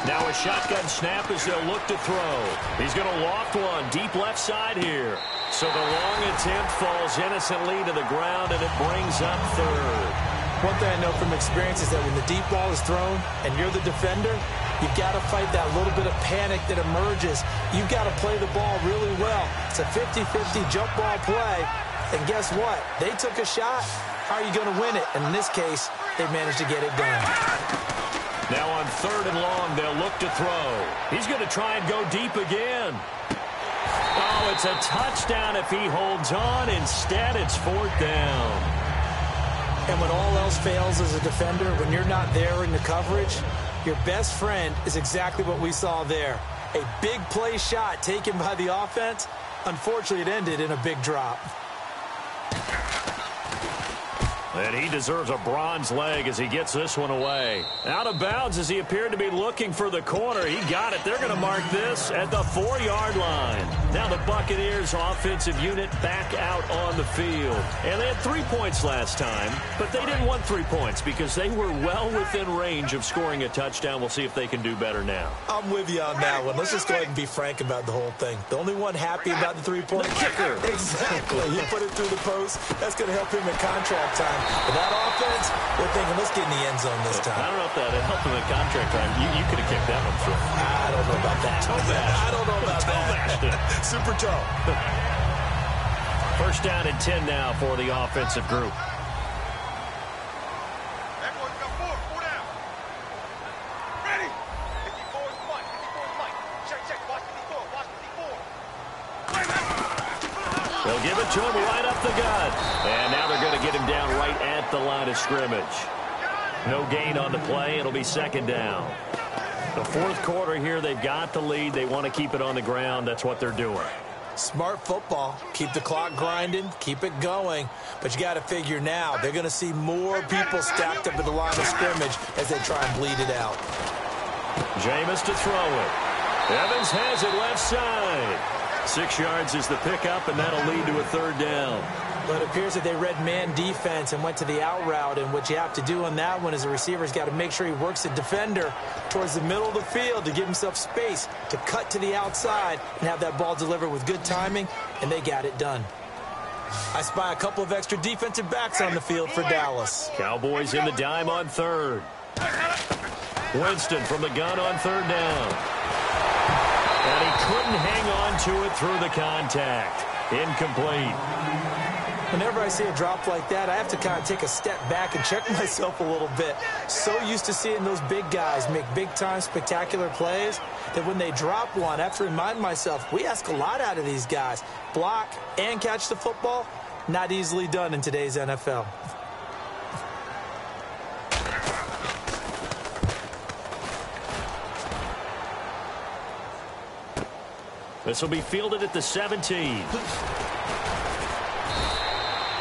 Now a shotgun snap as they'll look to throw. He's going to loft one deep left side here. So the long attempt falls innocently to the ground, and it brings up third. One thing I know from experience is that when the deep ball is thrown and you're the defender, you've got to fight that little bit of panic that emerges. You've got to play the ball really well. It's a 50-50 jump ball play. And guess what? They took a shot. How are you going to win it? And in this case, they managed to get it done. Now on third and long, they'll look to throw. He's going to try and go deep again. Oh, it's a touchdown if he holds on. Instead, it's fourth down. And when all else fails as a defender, when you're not there in the coverage, your best friend is exactly what we saw there. A big play shot taken by the offense. Unfortunately, it ended in a big drop. And he deserves a bronze leg as he gets this one away. Out of bounds as he appeared to be looking for the corner. He got it. They're going to mark this at the 4-yard line. Now the Buccaneers offensive unit back out on the field. And they had 3 points last time, but they didn't want 3 points because they were well within range of scoring a touchdown. We'll see if they can do better now. I'm with you on that one. Let's just go ahead and be frank about the whole thing. The only one happy about the 3-point kicker. Exactly. He put it through the post. That's going to help him at contract time. But that offense, they're thinking, let's get in the end zone this time. I don't know if that helped him at contract time. You could have kicked that one through. I don't know about that. I don't know about that. Super toe. First down and 10 now for the offensive group. Everyone's got four down. Ready. 54 is Mike. 54 is Mike. Check. Watch 54. They'll give it to him right up the gut. And now they're going to get him down right at the line of scrimmage. No gain on the play. It'll be second down. The fourth quarter here, they've got the lead. They want to keep it on the ground. That's what they're doing. Smart football. Keep the clock grinding. Keep it going. But you got to figure now, they're going to see more people stacked up at the line of scrimmage as they try and bleed it out. Jameis to throw it. Evans has it left side. 6 yards is the pickup, and that'll lead to a third down. But it appears that they read man defense and went to the out route, and what you have to do on that one is the receiver's got to make sure he works the defender towards the middle of the field to give himself space to cut to the outside and have that ball delivered with good timing, and they got it done. I spy a couple of extra defensive backs on the field for Dallas. Cowboys in the dime on third. Winston from the gun on third down. And he couldn't hang on to it through the contact. Incomplete. Whenever I see a drop like that, I have to kind of take a step back and check myself a little bit. So used to seeing those big guys make big-time spectacular plays that when they drop one, I have to remind myself, we ask a lot out of these guys. Block and catch the football, not easily done in today's NFL. This will be fielded at the 17.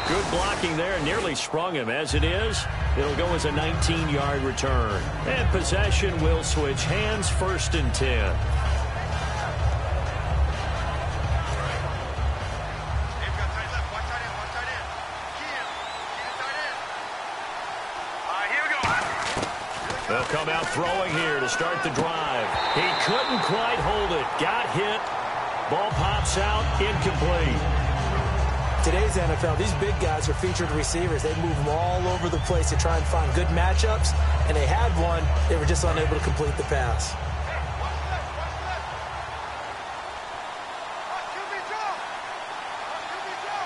Good blocking there, nearly sprung him. As it is, it'll go as a 19-yard return. And possession will switch hands, 1st and 10. They'll come out throwing here to start the drive. He couldn't quite hold it. Got hit. Ball pops out, incomplete. Today's NFL, these big guys are featured receivers. They move them all over the place to try and find good matchups, and they had one. They were just unable to complete the pass.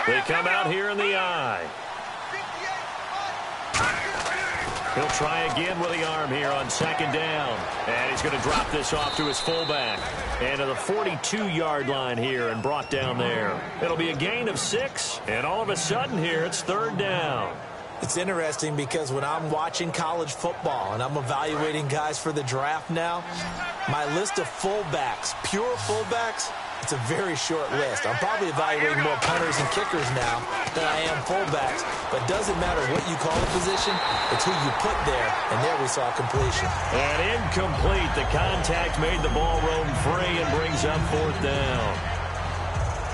They come out here in the eye. He'll try again with the arm here on 2nd down. And he's going to drop this off to his fullback. And to the 42-yard line here and brought down there. It'll be a gain of 6. And all of a sudden here, it's 3rd down. It's interesting because when I'm watching college football and I'm evaluating guys for the draft now, my list of fullbacks, pure fullbacks, it's a very short list. I'm probably evaluating more punters and kickers now than I am fullbacks. But it doesn't matter what you call the position, it's who you put there. And there we saw completion. And incomplete. The contact made the ball roam free and brings up 4th down.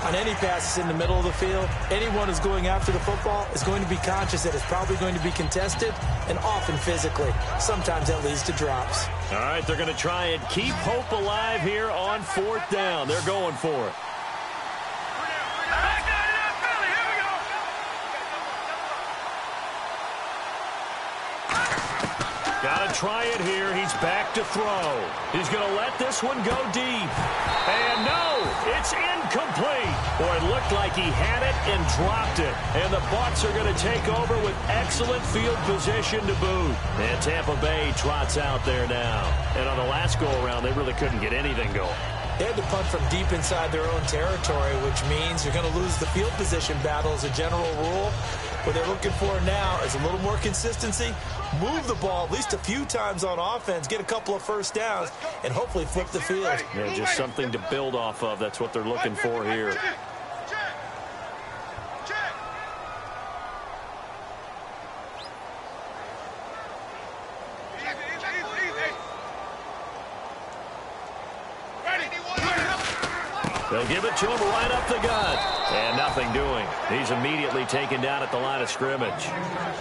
On any passes in the middle of the field, anyone who's going after the football is going to be conscious that it's probably going to be contested and often physically. Sometimes that leads to drops. All right, they're going to try and keep hope alive here on 4th down. They're going for it. Got to try it here. He's back to throw. He's going to let this one go deep. And no, it's incomplete. Boy, it looked like he had it and dropped it. And the Bucs are going to take over with excellent field position to boot. And Tampa Bay trots out there now. And on the last go-around, they really couldn't get anything going. They had to punt from deep inside their own territory, which means you're going to lose the field position battle as a general rule. What they're looking for now is a little more consistency, move the ball at least a few times on offense, get a couple of first downs, and hopefully flip the field. Yeah, just something to build off of. That's what they're looking for here. They'll give it to him right up the gut. And nothing doing. He's immediately taken down at the line of scrimmage.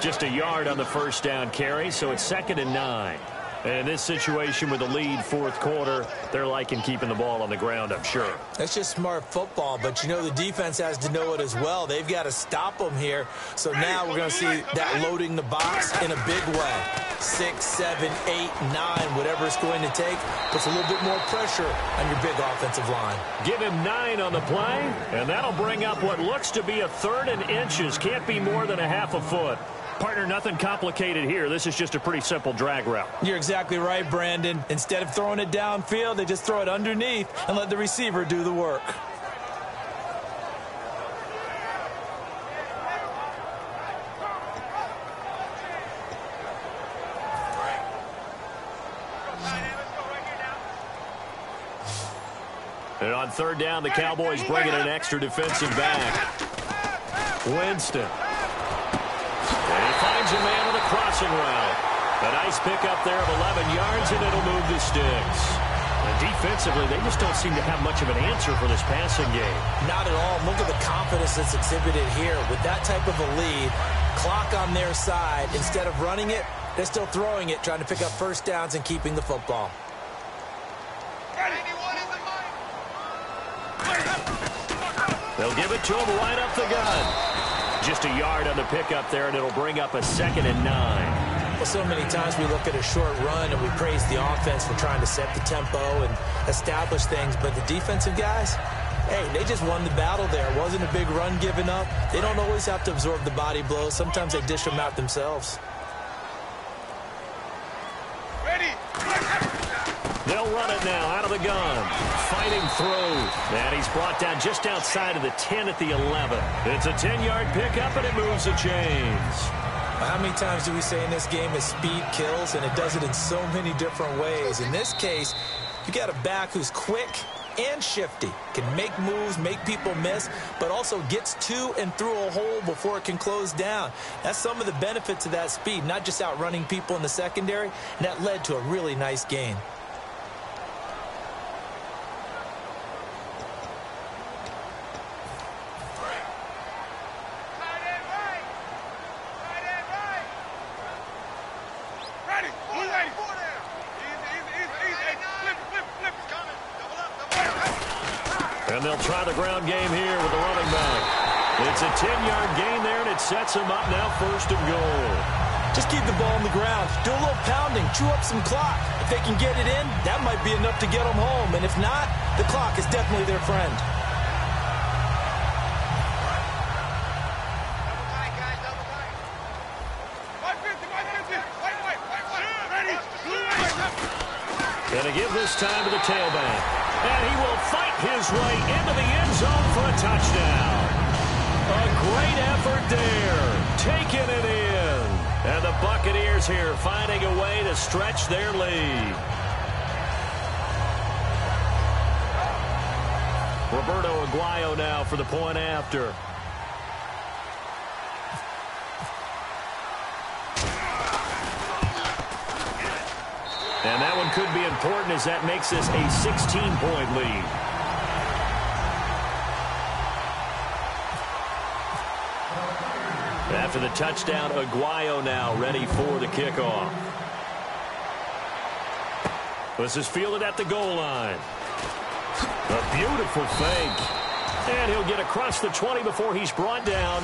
Just a yard on the first down carry, so it's 2nd and 9. And in this situation with the lead 4th quarter, they're liking keeping the ball on the ground, I'm sure. That's just smart football, but you know the defense has to know it as well. They've got to stop them here. So now we're going to see that loading the box in a big way. 6, 7, 8, 9, whatever it's going to take, puts a little bit more pressure on your big offensive line. Give him 9 on the play, and that'll bring up what looks to be a 3rd and inches. Can't be more than a half a foot. Partner, nothing complicated here. This is just a pretty simple drag route. You're exactly right, Brandon. Instead of throwing it downfield, they just throw it underneath and let the receiver do the work. And on 3rd down, the Cowboys bring in an extra defensive back. Winston. And he finds a man with a crossing route. A nice pickup there of 11 yards, and it'll move the sticks. Defensively, they just don't seem to have much of an answer for this passing game. Not at all. Look at the confidence that's exhibited here. With that type of a lead, clock on their side, instead of running it, they're still throwing it, trying to pick up first downs and keeping the football. They'll give it to him right up the gun. Just a yard on the pickup there, and it'll bring up a 2nd and 9. Well, so many times we look at a short run and we praise the offense for trying to set the tempo and establish things, but the defensive guys, hey, they just won the battle there. It wasn't a big run given up. They don't always have to absorb the body blows. Sometimes they dish them out themselves. They'll run it now out of the gun. Fighting through. And he's brought down just outside of the 10 at the 11. It's a 10-yard pickup, and it moves the chains. How many times do we say in this game that speed kills, and it does it in so many different ways? In this case, you got a back who's quick and shifty, can make moves, make people miss, but also gets to and through a hole before it can close down. That's some of the benefits of that speed, not just outrunning people in the secondary, and that led to a really nice gain. And they'll try the ground game here with the running back. It's a 10-yard gain there, and it sets them up now 1st and goal. Just keep the ball on the ground. Do a little pounding. Chew up some clock. If they can get it in, that might be enough to get them home. And if not, the clock is definitely their friend. Going to give this time to the tailback. And he will fight his way into the end zone for a touchdown. A great effort there. Taking it in. And the Buccaneers here finding a way to stretch their lead. Roberto Aguayo now for the point after. And that one could be important as that makes this a 16-point lead. After the touchdown, Aguayo now ready for the kickoff. This is fielded at the goal line. A beautiful fake. And he'll get across the 20 before he's brought down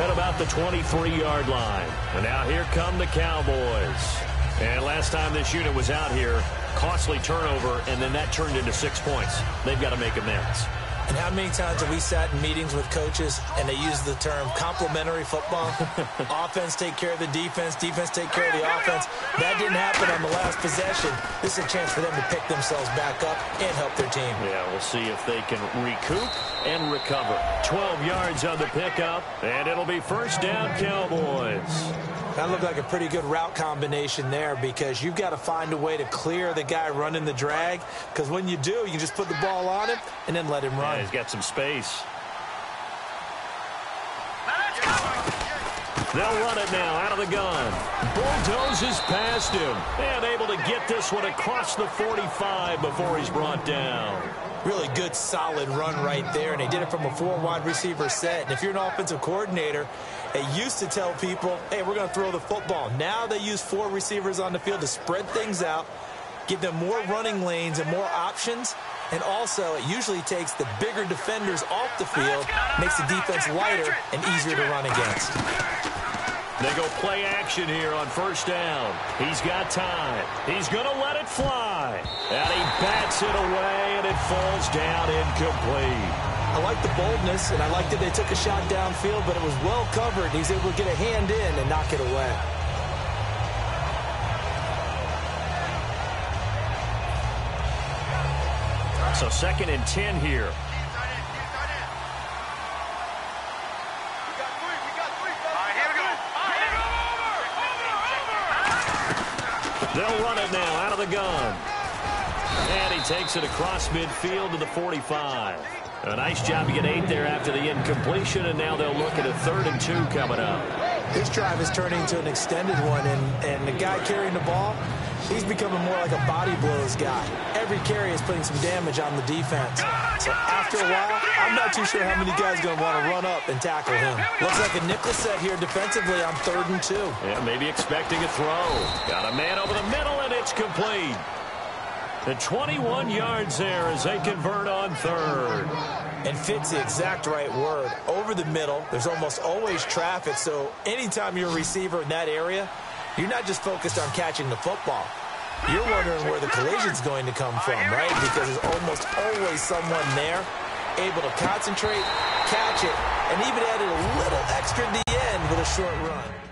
at about the 23-yard line. And now here come the Cowboys. And last time this unit was out here, costly turnover, and then that turned into 6 points. They've got to make amends. And how many times have we sat in meetings with coaches and they use the term complementary football? Offense take care of the defense, defense take care of the offense. That didn't happen on the last possession. This is a chance for them to pick themselves back up and help their team. Yeah, we'll see if they can recoup and recover. 12 yards on the pickup, and it'll be 1st down, Cowboys. That looked like a pretty good route combination there because you've got to find a way to clear the guy running the drag, because when you do, you just put the ball on him and then let him run. Yeah, he's got some space. They'll run it now out of the gun. Bulldozes past him and able to get this one across the 45 before he's brought down. Really good, solid run right there, and they did it from a 4 wide receiver set. And if you're an offensive coordinator, they used to tell people, hey, we're going to throw the football. Now they use 4 receivers on the field to spread things out, give them more running lanes and more options. And also, it usually takes the bigger defenders off the field, makes the defense lighter and easier to run against. They go play action here on 1st down. He's got time. He's going to let it fly. And he bats it away, and it falls down incomplete. I like the boldness, and I like that they took a shot downfield, but it was well covered. He's able to get a hand in and knock it away. So 2nd and 10 here. They'll run it now out of the gun. And he takes it across midfield to the 45. A nice job to get 8 there after the incompletion, and now they'll look at a 3rd and 2 coming up. This drive is turning into an extended one, and the guy carrying the ball, He's becoming more like a body blows guy. Every carry is putting some damage on the defense. So after a while, I'm not too sure how many guys are going to want to run up and tackle him. Looks like a nickel set here defensively on 3rd and 2. Yeah, maybe expecting a throw. Got a man over the middle, and it's complete. The 21 yards there as they convert on 3rd. And fits the exact right word. Over the middle, there's almost always traffic, so anytime you're a receiver in that area, you're not just focused on catching the football. You're wondering where the collision's going to come from, right? Because there's almost always someone there able to concentrate, catch it, and even added a little extra at the end with a short run.